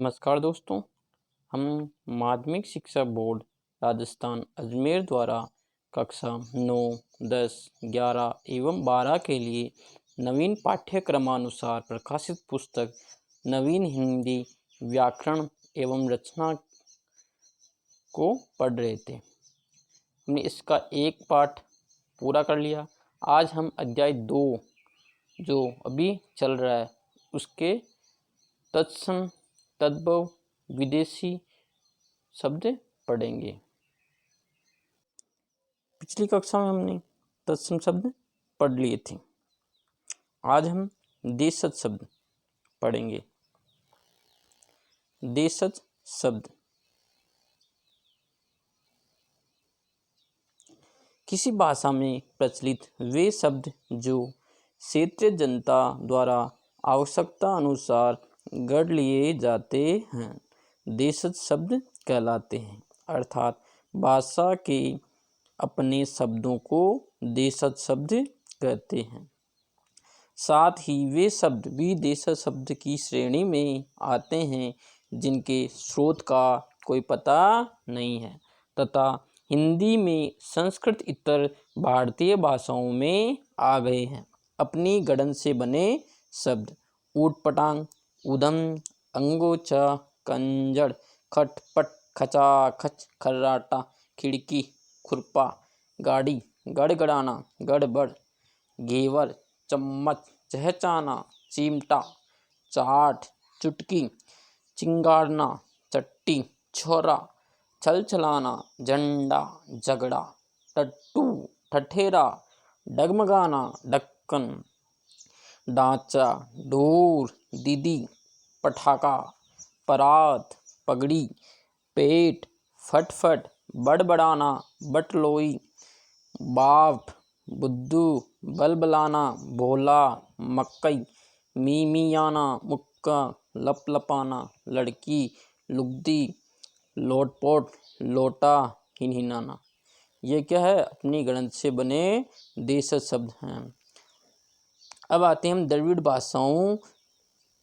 नमस्कार दोस्तों। हम माध्यमिक शिक्षा बोर्ड राजस्थान अजमेर द्वारा कक्षा 9, 10, 11 एवं 12 के लिए नवीन पाठ्यक्रमानुसार प्रकाशित पुस्तक नवीन हिंदी व्याकरण एवं रचना को पढ़ रहे थे। हमने इसका एक पाठ पूरा कर लिया। आज हम अध्याय 2 जो अभी चल रहा है उसके तत्सम तद्भव विदेशी शब्द पढ़ेंगे। पिछली कक्षा में हमने तत्सम शब्द पढ़ लिए थे। आज हम देशज शब्द पढ़ेंगे। देशज शब्द किसी भाषा में प्रचलित वे शब्द जो क्षेत्रीय जनता द्वारा आवश्यकता अनुसार गढ़ लिए जाते हैं देशज शब्द कहलाते हैं। अर्थात भाषा के अपने शब्दों को देशज शब्द कहते हैं। साथ ही वे शब्द भी देशज शब्द की श्रेणी में आते हैं जिनके स्रोत का कोई पता नहीं है तथा हिंदी में संस्कृत इतर भारतीय भाषाओं में आ गए हैं। अपनी गढ़न से बने शब्द ऊटपटांग, उधम, अंगोचा, कंजड़, खटपट, खचाखच, खर्राटा, खिड़की, खुरपा, गाड़ी, गड़गड़ाना, गड़बड़, घेवर, चम्मच, चहचाना, चिमटा, चाट, चुटकी, चिंगारना, चट्टी, छोरा, छलछलाना, झंडा, झगड़ा, टट्टू, ठठेरा, डगमगाना, ढक्कन, ढांचा, ढोर, दीदी, पटाखा, परात, पगड़ी, पेट, फटफट, बड़बड़ाना, बटलोई, बाप, बुद्धू, बलबलाना, भोला, मकई, मीमियाना, मुक्का, लपलपाना, लड़की, लुगदी, लोटपोट, लोटा, हिनहिनाना। ये क्या है? अपनी गणित से बने देशज शब्द हैं। अब आते हैं हम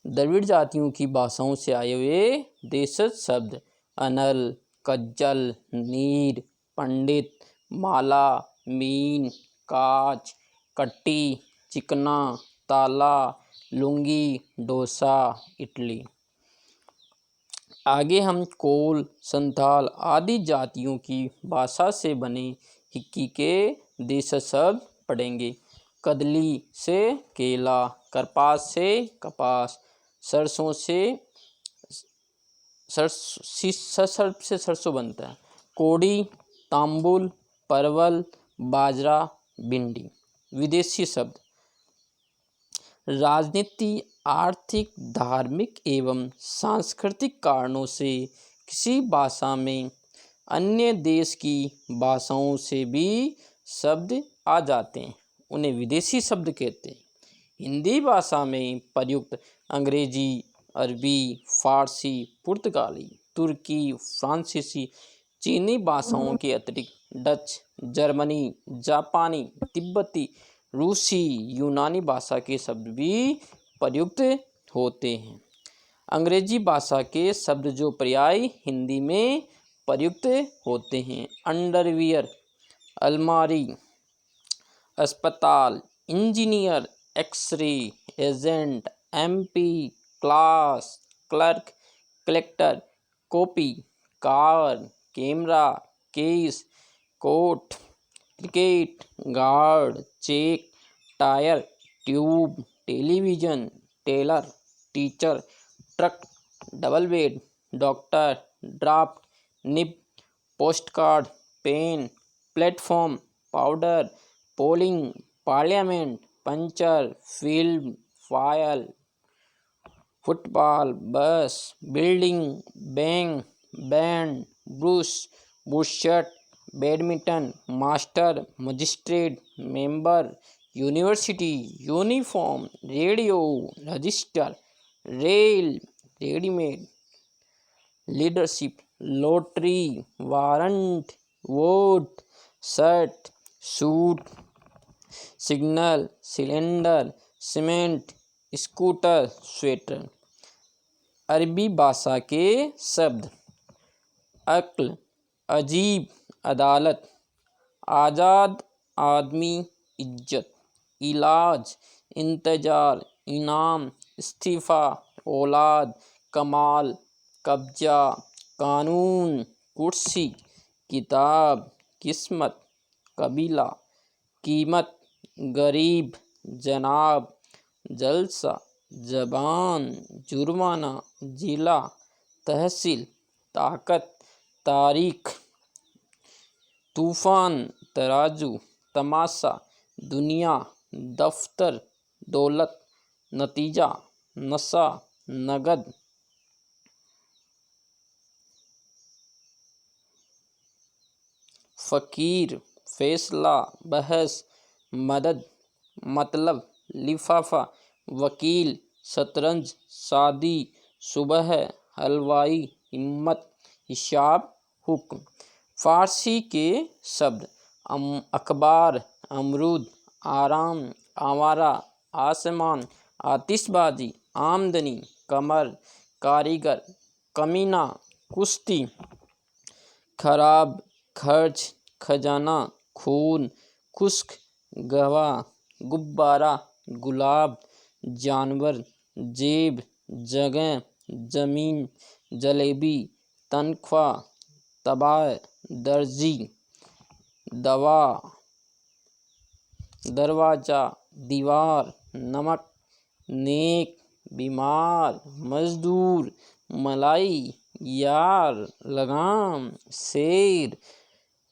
द्रविड़ जातियों की भाषाओं से आए हुए देशज शब्द। अनल, कज्जल, नीर, पंडित, माला, मीन, काच, कट्टी, चिकना, ताला, लुंगी, डोसा, इडली। आगे हम कोल, संथाल आदि जातियों की भाषा से बने हिक्की के देशज शब्द पढ़ेंगे। कदली से केला, करपास से कपास, सरसों से सरसों बनता है। कोड़ी, तांबुल, परवल, बाजरा, भिंडी। विदेशी शब्द राजनीति, आर्थिक, धार्मिक एवं सांस्कृतिक कारणों से किसी भाषा में अन्य देश की भाषाओं से भी शब्द आ जाते हैं, उन्हें विदेशी शब्द कहते हैं। हिंदी भाषा में प्रयुक्त अंग्रेजी, अरबी, फारसी, पुर्तगाली, तुर्की, फ्रांसीसी, चीनी भाषाओं के अतिरिक्त डच, जर्मनी, जापानी, तिब्बती, रूसी, यूनानी भाषा के शब्द भी प्रयुक्त होते हैं। अंग्रेजी भाषा के शब्द जो पर्याय हिंदी में प्रयुक्त होते हैं। अंडरवियर, अलमारी, अस्पताल, engineer, x ray, agent, MP, class, clerk, collector, copy, car, camera, case, coat, cricket, guard, cheque, tyre, tube, television, tailor, teacher, truck, double bed, doctor, draft, nib, post card, pen, platform, powder, polling, parliament, puncture, film, file, football, bus, building, bank, band, brush, bush shirt, badminton, master, magistrate, member, university, uniform, radio, register, rail, readymade, leadership, lottery, warrant, vote, shirt, suit, signal, cylinder, cement, scooter, sweater. Arabi भाषा के शब्द अक्ल, अजीब, अदालत, आज़ाद, आदमी, इज्जत, इलाज, इंतजार, इनाम, इस्तीफ़ा, औलाद, कमाल, कब्जा, कानून, कुर्सी, किताब, किस्मत, कबीला, कीमत, गरीब, जनाब, जलसा, जबान, जुर्माना, जिला, तहसील, ताकत, तारीख, तूफ़ान, तराजू, तमाशा, दुनिया, दफ्तर, दौलत, नतीजा, नशा, नगद, फ़कीर, फैसला, बहस, मदद, मतलब, लिफाफा, वकील, शतरंज, शादी, सुबह, हलवाई, हिम्मत, हिसाब, हुक्म। फारसी के शब्द अखबार, अमरूद, आराम, आवारा, आसमान, आतिशबाजी, आमदनी, कमर, कारीगर, कमीना, कुश्ती, खराब, खर्च, खजाना, खून, खुश्क, गवाह, गुब्बारा, गुलाब, जानवर, जेब, जगह, जमीन, जलेबी, तनख्वाह, तबाह, दर्जी, दवा, दरवाजा, दीवार, नमक, नेक, बीमार, मजदूर, मलाई, यार, लगाम, शेर,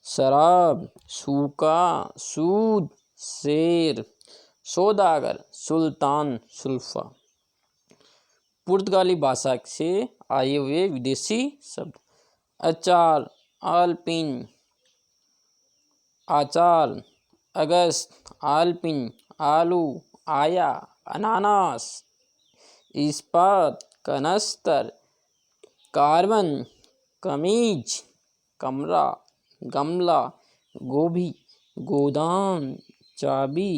शराब, सूखा, सूद, शेर, सौदागर, सुल्तान, सुल्फा। पुर्तगाली भाषा से आए हुए विदेशी शब्द अचार, आलपिन, आचार, अगस्त, आलपिन, आलू, आया, अनानास, इस्पात, कनस्तर, कार्बन, कमीज, कमरा, गमला, गोभी, गोदाम, चाबी,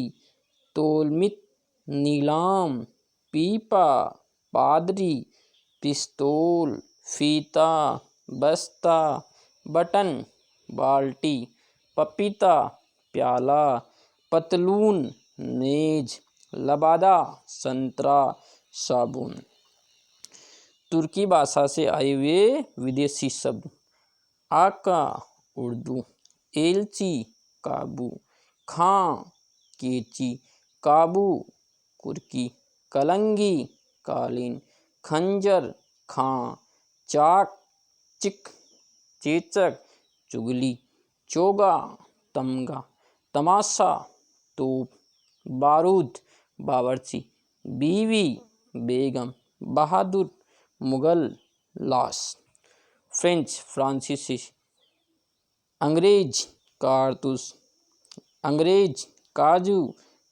तौलमित, नीलाम, पीपा, पादरी, पिस्तौल, फीता, बस्ता, बटन, बाल्टी, पपीता, प्याला, पतलून, मेज, लबादा, संतरा, साबुन। तुर्की भाषा से आए हुए विदेशी शब्द आका, उर्दू, एलची, काबू, खां, केची, काबू, कुर्की, कलंगी, कालीन, खंजर, खां, चाक, चिक, चेचक, चुगली, चोगा, तमगा, तमाशा, तोप, बारूद, बावर्ची, बीवी, बेगम, बहादुर, मुगल, लाश। फ्रेंच, फ्रांसीसी, अंग्रेज, कारतूस, अंग्रेज, काजू,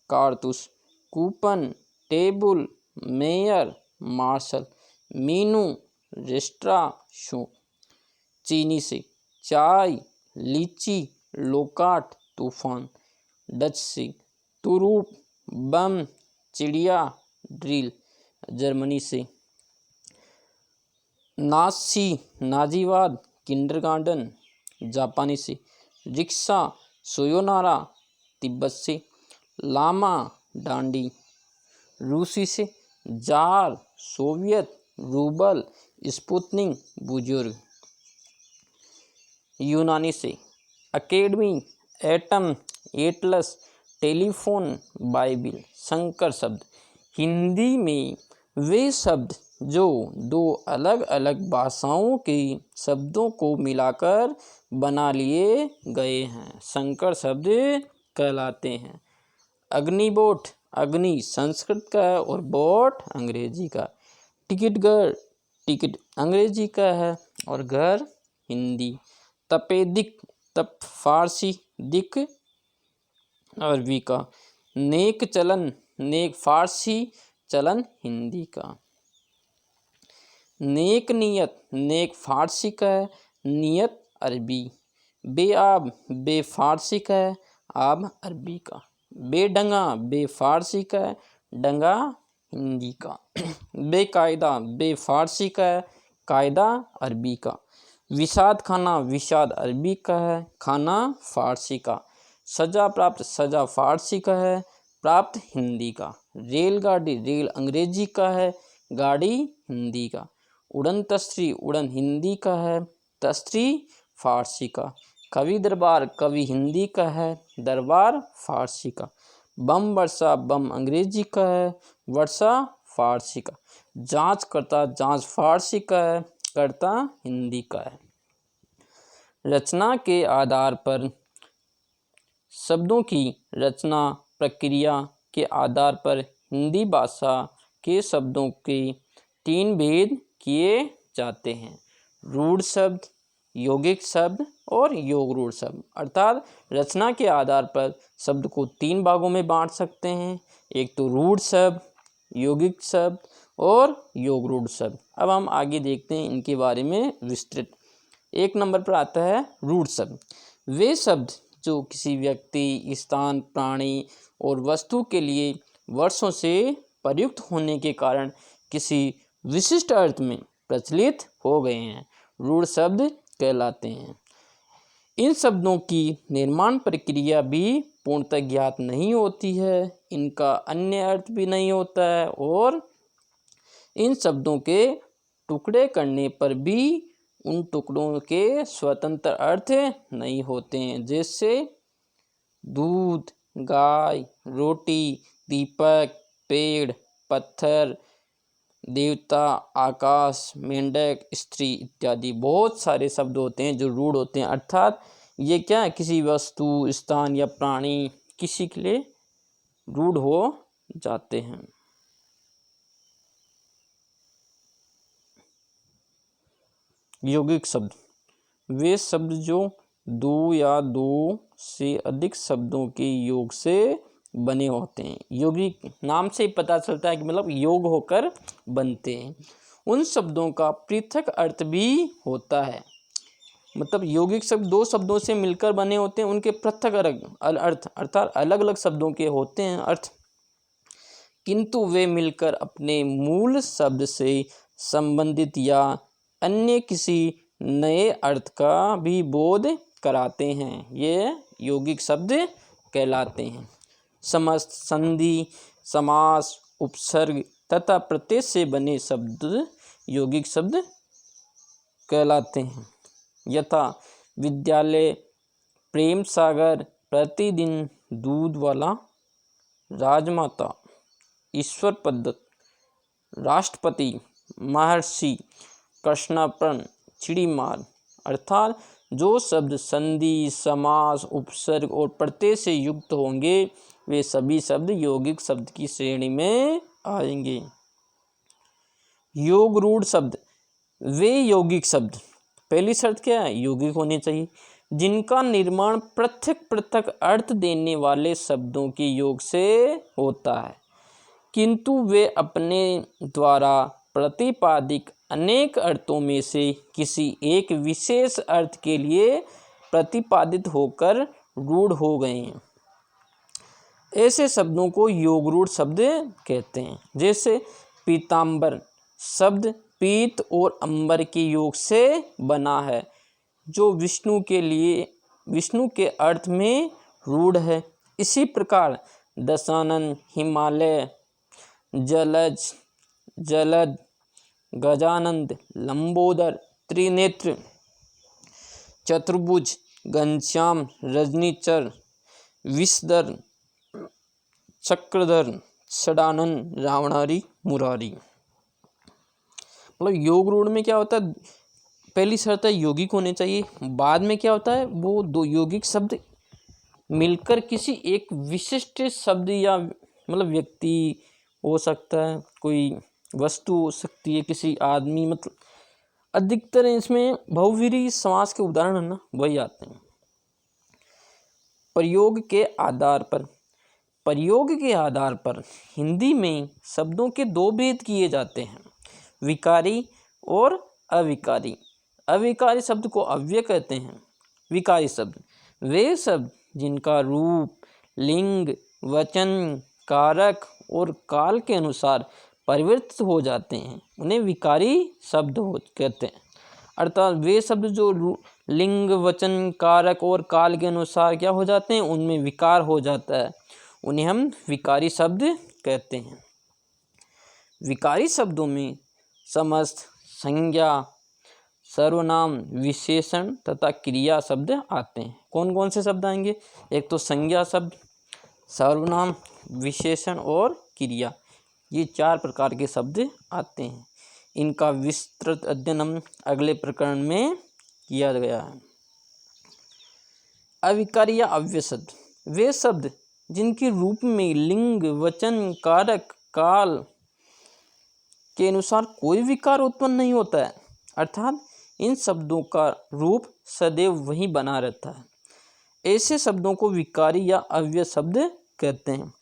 कारतूस, coupon, table, mayor, marshal, menu, restaurant, show. Chini से चाय, लीची, लोकाट, तूफान। डच से तुरूप, बम, चिड़िया, ड्रिल। जर्मनी से नाज़ी, नाजीवाद, किंडरगार्टन। जापानी से रिक्शा, सोयोनारा। तिब्बत से लामा, डांडी। रूसी से जार, सोवियत, रूबल, स्पुतनिक, बुजुर्ग। यूनानी से academy, atom, Atlas, telephone, Bible. संकर शब्द हिंदी में वे शब्द जो दो अलग अलग भाषाओं के शब्दों को मिलाकर बना लिए गए हैं, संकर शब्द कहलाते हैं। अग्निबोट, अग्नि संस्कृत का है और बोट अंग्रेजी का। टिकट घर, टिकट अंग्रेजी का है और घर हिंदी। तपेदिक, तप फारसी, दिक अरबी का। नेक चलन, नेक फारसी, चलन हिंदी का। नेक नियत, नेक फारसी का है, नियत अरबी। बेआब, बे फारसी का है, आब अरबी का। बेडंगा, बे फारसी का है, डंगा हिंदी का। बेकायदा, बे फारसी का है, कायदा अरबी का। विषाद खाना, विषाद अरबी का है, खाना फारसी का। सजा प्राप्त, सजा फारसी का है, प्राप्त हिंदी का। रेलगाड़ी, रेल अंग्रेजी का है, गाड़ी हिंदी का। उड़न तस्त्री, उड़न हिंदी का है, तस्त्री फारसी का। कवि दरबार, कवि हिंदी का है, दरबार फारसी का। बम वर्षा, बम अंग्रेजी का है, वर्षा फारसी का। जांच करता, जांच फारसी का है, करता हिंदी का है। रचना के आधार पर शब्दों की रचना प्रक्रिया के आधार पर हिंदी भाषा के शब्दों के 3 भेद किए जाते हैं: रूढ़ शब्द, यौगिक शब्द और योग रूढ़ शब्द। अर्थात रचना के आधार पर शब्द को 3 भागों में बांट सकते हैं, एक तो रूढ़ शब्द, यौगिक शब्द और योग रूढ़ शब्द। अब हम आगे देखते हैं इनके बारे में विस्तृत। 1 नंबर पर आता है रूढ़ शब्द। वे शब्द जो किसी व्यक्ति, स्थान, प्राणी और वस्तु के लिए वर्षों से प्रयुक्त होने के कारण किसी विशिष्ट अर्थ में प्रचलित हो गए हैं, रूढ़ शब्द कहलाते हैं। इन शब्दों की निर्माण प्रक्रिया भी पूर्णतः ज्ञात नहीं होती है, इनका अन्य अर्थ भी नहीं होता है और इन शब्दों के टुकड़े करने पर भी उन टुकड़ों के स्वतंत्र अर्थ नहीं होते हैं, जैसे दूध, गाय, रोटी, दीपक, पेड़, पत्थर, देवता, आकाश, मेंढक, स्त्री इत्यादि। बहुत सारे शब्द होते हैं जो रूढ़ होते हैं, अर्थात ये क्या है, किसी वस्तु, स्थान या प्राणी किसी के लिए रूढ़ हो जाते हैं। यौगिक शब्द, वे शब्द जो 2 या 2 से अधिक शब्दों के योग से बने होते हैं। यौगिक नाम से ही पता चलता है कि मतलब योग होकर बनते हैं। उन शब्दों का पृथक अर्थ भी होता है, मतलब यौगिक शब्द 2 शब्दों से मिलकर बने होते हैं, उनके पृथक अर्थ अर्थात अलग अलग शब्दों के होते हैं अर्थ, किंतु वे मिलकर अपने मूल शब्द से संबंधित या अन्य किसी नए अर्थ का भी बोध कराते हैं, ये यौगिक शब्द कहलाते हैं। समस्त, संधि, समास, उपसर्ग तथा प्रत्यय से बने शब्द यौगिक शब्द कहलाते हैं। यथा विद्यालय, प्रेम सागर, प्रतिदिन, दूध वाला, राजमाता, ईश्वर पद्धत, राष्ट्रपति, महर्षि, कृष्णापन, चिड़ीमार। अर्थात जो शब्द संधि, समास, उपसर्ग और प्रत्यय से युक्त होंगे वे सभी शब्द यौगिक शब्द की श्रेणी में आएंगे। योग रूढ़ शब्द, वे यौगिक शब्द, पहली शर्त क्या है, यौगिक होने चाहिए, जिनका निर्माण पृथक पृथक अर्थ देने वाले शब्दों के योग से होता है, किंतु वे अपने द्वारा प्रतिपादित अनेक अर्थों में से किसी एक विशेष अर्थ के लिए प्रतिपादित होकर रूढ़ हो गए हैं। ऐसे शब्दों को योग रूढ़ शब्द कहते हैं। जैसे पीतांबर शब्द पीत और अंबर के योग से बना है, जो विष्णु के अर्थ में रूढ़ है। इसी प्रकार दशानन, हिमालय, जलज, जलद, गजानंद, लंबोदर, त्रिनेत्र, चतुर्भुज, घनश्याम, रजनीचर, विषधर, चक्रधर, षडानन, रावणारी, मुरारी। मतलब योग रूढ़ में क्या होता है, पहली शर्त है यौगिक होने चाहिए, बाद में क्या होता है, वो 2 यौगिक शब्द मिलकर किसी एक विशिष्ट शब्द या मतलब व्यक्ति हो सकता है, कोई वस्तु हो सकती है, किसी आदमी, मतलब अधिकतर इसमें बहुव्रीहि समास के उदाहरण है ना, वही आते हैं। प्रयोग के आधार पर हिंदी में शब्दों के 2 भेद किए जाते हैं, विकारी और अविकारी। अविकारी शब्द को अव्यय कहते हैं। विकारी शब्द वे शब्द जिनका रूप, लिंग, वचन, कारक और काल के अनुसार परिवर्तित हो जाते हैं, उन्हें विकारी शब्द कहते हैं। अर्थात वे शब्द जो लिंग, वचन, कारक और काल के अनुसार क्या हो जाते हैं, उनमें विकार हो जाता है, उन्हें हम विकारी शब्द कहते हैं। विकारी शब्दों में समस्त, संज्ञा, सर्वनाम, विशेषण तथा क्रिया शब्द आते हैं। कौन कौन से शब्द आएंगे? एक तो संज्ञा शब्द, सर्वनाम, विशेषण और क्रिया, ये 4 प्रकार के शब्द आते हैं। इनका विस्तृत अध्ययन हम अगले प्रकरण में किया गया है। अविकारी या अव्यय शब्द, वे शब्द जिनके रूप में लिंग, वचन, कारक, काल के अनुसार कोई विकार उत्पन्न नहीं होता है, अर्थात इन शब्दों का रूप सदैव वही बना रहता है। ऐसे शब्दों को विकारी या अव्यय शब्द कहते हैं।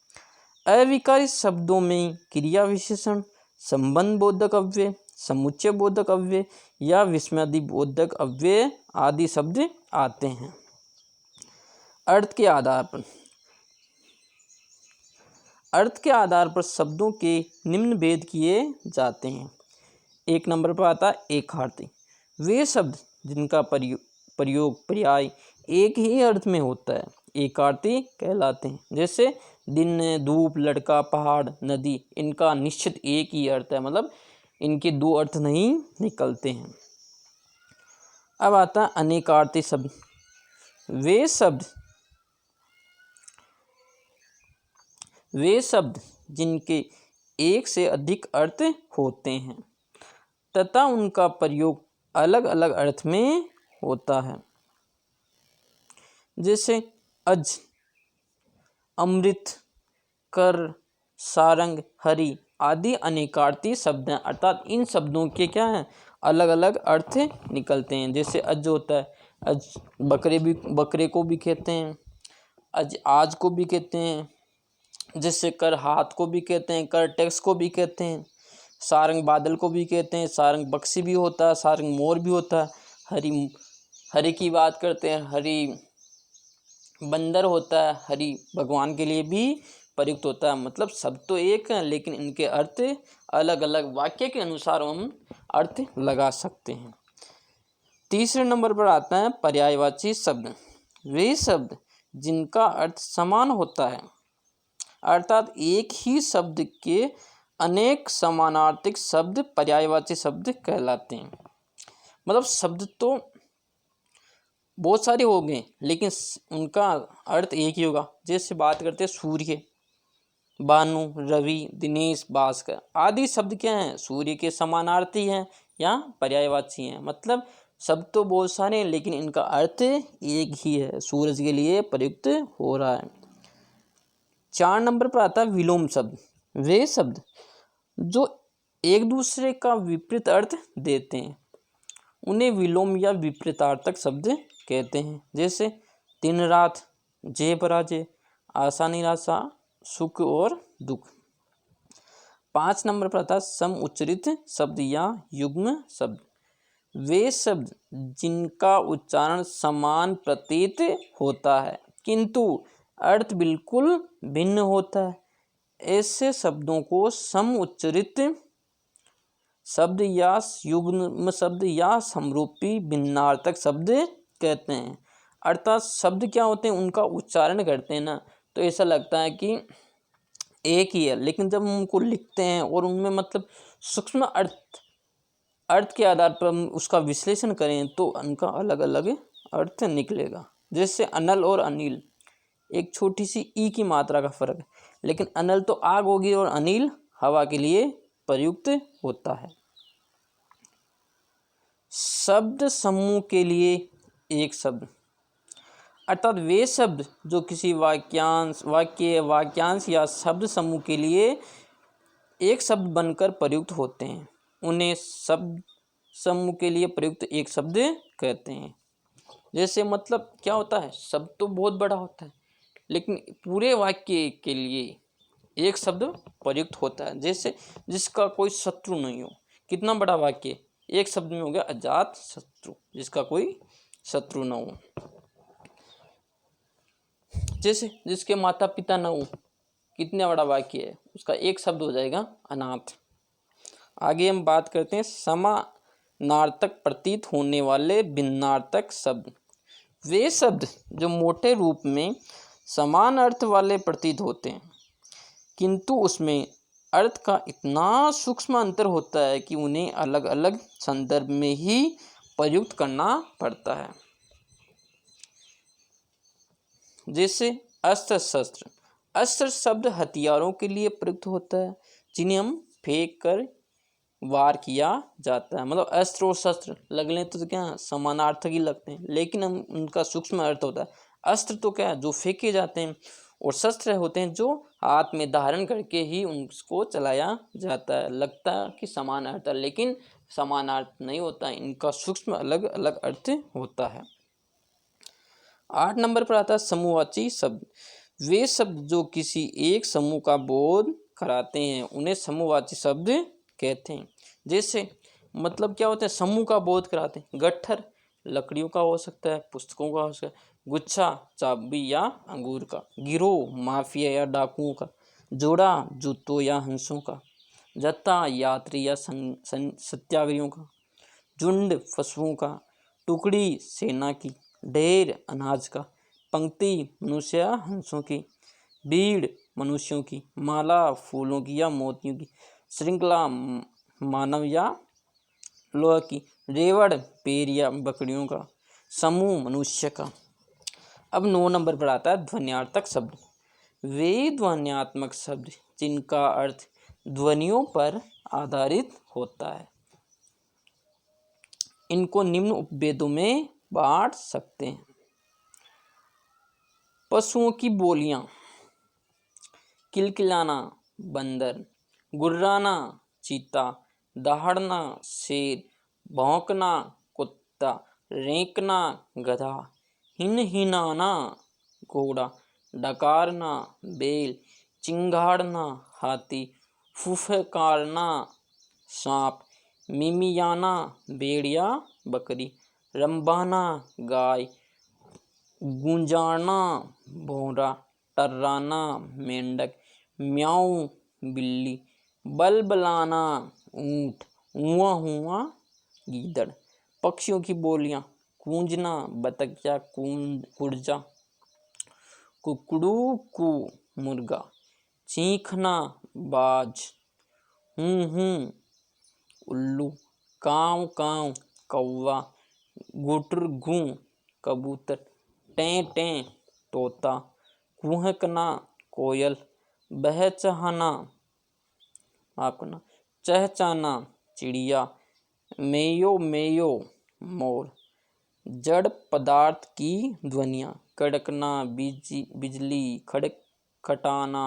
अविकारी शब्दों में क्रिया विशेषण, संबंध बोधक अव्यय, समुच्चय बोधक अव्यय या विस्मयादि बोधक अव्यय आदि शब्द आते हैं। अर्थ के आधार पर शब्दों के निम्न भेद किए जाते हैं। 1 नंबर पर आता है एकार्थी, वे शब्द जिनका प्रयोग पर्याय एक ही अर्थ में होता है, एकार्थी कहलाते हैं। जैसे दिन, धूप, लड़का, पहाड़, नदी, इनका निश्चित एक ही अर्थ है, मतलब इनके 2 अर्थ नहीं निकलते हैं। अब आता है अनेकार्थी शब्द, वे शब्द जिनके एक से अधिक अर्थ होते हैं तथा उनका प्रयोग अलग अलग अर्थ में होता है। जैसे अज, अमृत, कर, सारंग, हरि आदि अनेकार्थी शब्द हैं, अर्थात इन शब्दों के क्या हैं, अलग अलग अर्थ निकलते हैं। जैसे अज होता है, अज बकरे को भी कहते हैं, अज आज को भी कहते हैं। जैसे कर हाथ को भी कहते हैं, कर टैक्स को भी कहते हैं, सारंग बादल को भी कहते हैं, सारंग पक्षी भी होता है, सारंग मोर भी होता है, हरि की बात करते हैं, हरि बंदर होता है, हरि भगवान के लिए भी प्रयुक्त होता है। मतलब सब तो एक है, लेकिन इनके अर्थ अलग अलग वाक्य के अनुसार हम अर्थ लगा सकते हैं। 3 नंबर पर आता है पर्यायवाची शब्द, वे शब्द जिनका अर्थ समान होता है, अर्थात एक ही शब्द के अनेक समानार्थक शब्द पर्यायवाची शब्द कहलाते हैं। मतलब शब्द तो बहुत सारे हो गए, लेकिन उनका अर्थ एक ही होगा। जैसे बात करते हैं सूर्य, भानु, रवि, दिनेश, भास्कर आदि शब्द क्या हैं, सूर्य के समानार्थी हैं या पर्यायवाची हैं। मतलब शब्द तो बहुत सारे हैं, लेकिन इनका अर्थ एक ही है, सूरज के लिए प्रयुक्त हो रहा है। 4 नंबर पर आता है विलोम शब्द, वे शब्द जो एक दूसरे का विपरीत अर्थ देते हैं, उन्हें विलोम या विपरीतार्थक शब्द कहते हैं। जैसे दिन रात, जय पराजय, आशा निराशा, सुख और दुख। 5 नंबर पर आता है सम उच्चरित शब्द या युग्म शब्द, वे शब्द जिनका उच्चारण समान प्रतीत होता है किंतु अर्थ बिल्कुल भिन्न होता है, ऐसे शब्दों को सम उच्चरित शब्द या युग्म शब्द या समरूपी भिन्नार्थक शब्द कहते हैं। अर्थात शब्द क्या होते हैं, उनका उच्चारण करते हैं ना, तो ऐसा लगता है कि एक ही है, लेकिन जब हम उनको लिखते हैं और उनमें मतलब सूक्ष्म अर्थ के आधार पर हम उसका विश्लेषण करें तो उनका अलग अलग अर्थ निकलेगा। जैसे अनल और अनिल, एक छोटी सी ई की मात्रा का फर्क है, लेकिन अनल तो आग होगी और अनिल हवा के लिए प्रयुक्त होता है। शब्द समूह के लिए एक शब्द, अर्थात वे शब्द जो किसी वाक्यांश या शब्द समूह के लिए एक शब्द बनकर प्रयुक्त होते हैं, उन्हें शब्द समूह के लिए प्रयुक्त एक शब्द कहते हैं। जैसे मतलब क्या होता है, शब्द तो बहुत बड़ा होता है, लेकिन पूरे वाक्य के लिए एक शब्द प्रयुक्त होता है। जैसे जिसका कोई शत्रु नहीं हो, कितना बड़ा वाक्य, एक शब्द में हो गया अजात शत्रु, जिसका कोई शत्रु न हो। जैसे जिसके माता पिता न हो, कितना बड़ा वाक्य है, उसका एक शब्द हो जाएगा अनाथ। आगे हम बात करते हैं समानार्थक प्रतीत होने वाले भिन्नार्थक शब्द। वे शब्द जो मोटे रूप में समान अर्थ वाले प्रतीत होते हैं, किंतु उसमें अर्थ का इतना सूक्ष्म अंतर होता है कि उन्हें अलग अलग संदर्भ में ही प्रयुक्त करना पड़ता है। जैसे अस्त्र शस्त्र। अस्त्र शब्द हथियारों के लिए प्रयुक्त होता है जिन्हें हम फेंक कर वार किया जाता है। मतलब अस्त्र और शस्त्र लग लें तो क्या समानार्थक ही लगते हैं, लेकिन हम उनका सूक्ष्म अर्थ होता है। अस्त्र तो क्या है जो फेंके जाते हैं, और शस्त्र होते हैं जो हाथ में धारण करके ही उनको चलाया जाता है। लगता है कि समान अर्थ है, लेकिन समान अर्थ नहीं होता है, इनका सूक्ष्म अलग अलग अर्थ होता है। 8 नंबर पर आता है समूहवाची शब्द। वे शब्द जो किसी एक समूह का बोध कराते हैं उन्हें समूहवाची शब्द कहते हैं। जैसे मतलब क्या होता है, समूह का बोध कराते हैं। गट्ठर लकड़ियों का हो सकता है, पुस्तकों का हो सकता है। गुच्छा चाबी या अंगूर का। गिरोह माफिया या डाकुओं का। जोड़ा जूतों या हंसों का। जत्था यात्री या सत्याग्रहियों का। झुंड पशुओं का। टुकड़ी सेना की। ढेर अनाज का। पंक्ति मनुष्य या हंसों की। भीड़ मनुष्यों की। माला फूलों की या मोतियों की। श्रृंखला मानव या लोहा की। रेवड़ पेड़ या बकरियों का। समूह मनुष्य का। अब 9 नंबर पर आता है ध्वन्यार्थक शब्द। वे ध्वन्यात्मक शब्द जिनका अर्थ ध्वनियों पर आधारित होता है, इनको निम्न उपभेदों में बांट सकते हैं। पशुओं की बोलियां। किलकिलाना बंदर। गुर्राना चीता। दहाड़ना शेर। भौंकना कुत्ता। रेंकना गधा। हिनहिनाना घोड़ा। डकारना बैल। चिंगाड़ना हाथी। फुफकारना सांप। मिमियाना भेड़ या बकरी। रंबाना गाय। गुंजाना भौरा। टर्राना मेंढक। म्याऊं बिल्ली। बलबलाना ऊंट। ऊआ हुआ गीदड़। पक्षियों की बोलियां। कूंजना बतख या कुड़जा। कुकड़ू कू मुर्गा। चीखना बाज। हूँ उल्लू। काव काव कौवा। गुटर गूं कबूतर। टें टें तोता। कुहकना कोयल। बहचहाना आपना। चहचाना चिड़िया। मेयो मेयो मोर। जड़ पदार्थ की ध्वनियाँ। कड़कना बिजली। खटखटाना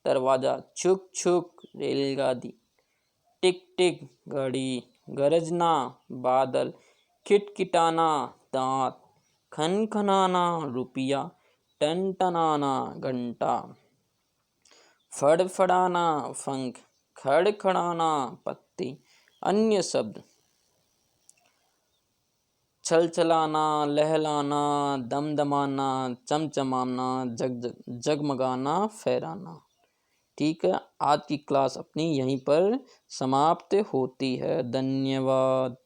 दरवाजा। छुक छुक रेलगाड़ी। टिक टिक घड़ी। गरजना बादल। खिटखिटाना दांत। खनखनाना रुपया। टनटनाना घंटा। फड़फड़ाना पंख। खड़खड़ाना पत्ते। अन्य शब्द। छलछलाना लहलाना दमदमाना चमचमाना जगमगाना फहराना। ठीक है, आज की क्लास अपनी यहीं पर समाप्त होती है। धन्यवाद।